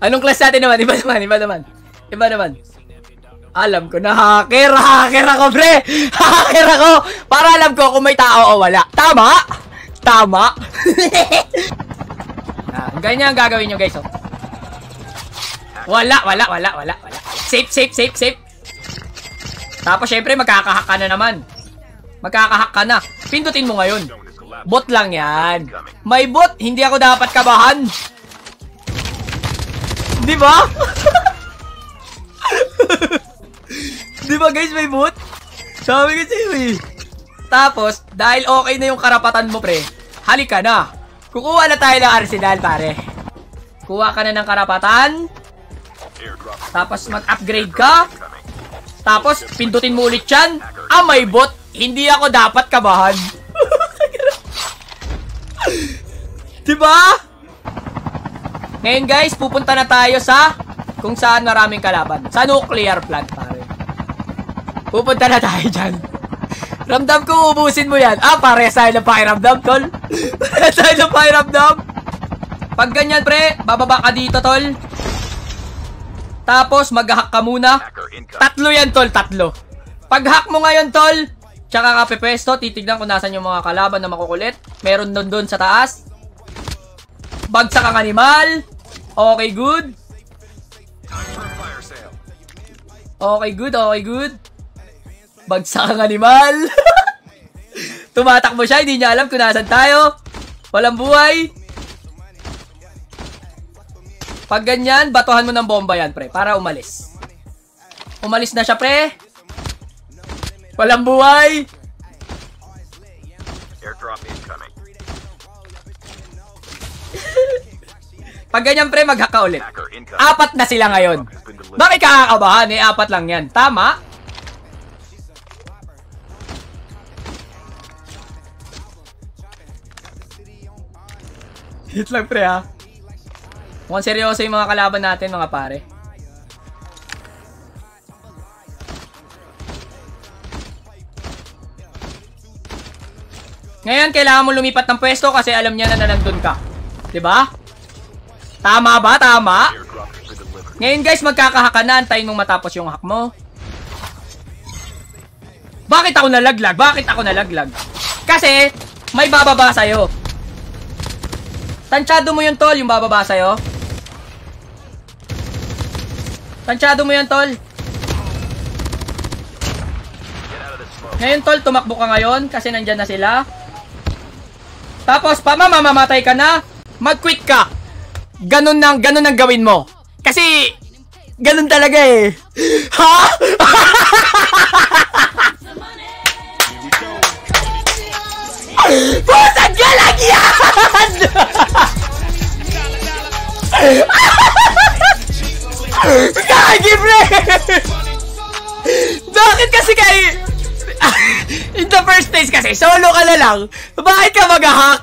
Anong class natin naman? Iba naman. Alam ko na, hacker ako, pre! Hacker ako! Para alam ko kung may tao o wala. Tama! Ganyan ang gagawin nyo, guys, oh. Wala. Safe. Tapos, syempre, magkakahack ka na naman. Pindutin mo ngayon. Bot lang yan. May bot, hindi ako dapat kabahan. Di ba? Di ba, guys, may bot? Sabi ko sa'yo, eh. Tapos, dahil okay na yung karapatan mo, pre, halika na. Kukuha na tayo ng arsenal, pare. Kuha ka na ng karapatan. Tapos, mag-upgrade ka. Tapos, pindutin mo ulit yan. May bot. Hindi ako dapat kabahan. Diba? Ngayon, guys, pupunta na tayo sa kung saan maraming kalaban. Sa nuclear plant, pare. Pupunta na tayo dyan. Ramdam ko, ubusin mo yan. Pare, sa'yo na pakiramdam, tol. Sa'yo na pakiramdam. Pag ganyan, pre, bababa ka dito, tol. Tapos, mag-hack ka muna. 3 yan, tol, 3. Pag-hack mo ngayon, tol, tsaka ka pepesto, titignan kung nasan yung mga kalaban na makukulit. Meron doon sa taas. Bagsak ang animal. Okay, good. Okay, good. Bagsak ang animal. Tumatakbo siya, hindi niya alam kung nasan tayo. Walang buhay. Pag ganyan, batuhan mo ng bomba yan, pre, para umalis. Umalis na siya, pre. Walang buhay. Pag ganyan, pre, mag-hack ka ulit. 4 na sila ngayon. Bakit kakakabahan? 4 lang yan. Tama? Hit lang, pre, ha? Mukhang seryoso yung mga kalaban natin, mga pare. Ngayon, kailangan mo lumipat ng pwesto kasi alam niya na nandun ka. Diba? Tama ba? Tama? Ngayon, guys, magkakahaka na. Antayin mong matapos yung hack mo. Bakit ako nalaglag? Kasi, may bababa sa'yo. Tansyado mo yun, tol, yung bababa sa'yo. Tansyado mo yan, tol. Ngayon, tol, tumakbo ka ngayon kasi nandyan na sila. Tapos, mamamatay ka na. Mag-quit ka. Ganun ang gawin mo. Kasi, ganun talaga eh. Ha? Pusag ka lang yan! Gagi, pre! Bakit kasi kayo... In the first place kasi, solo ka na lang. Bakit ka mag-hack?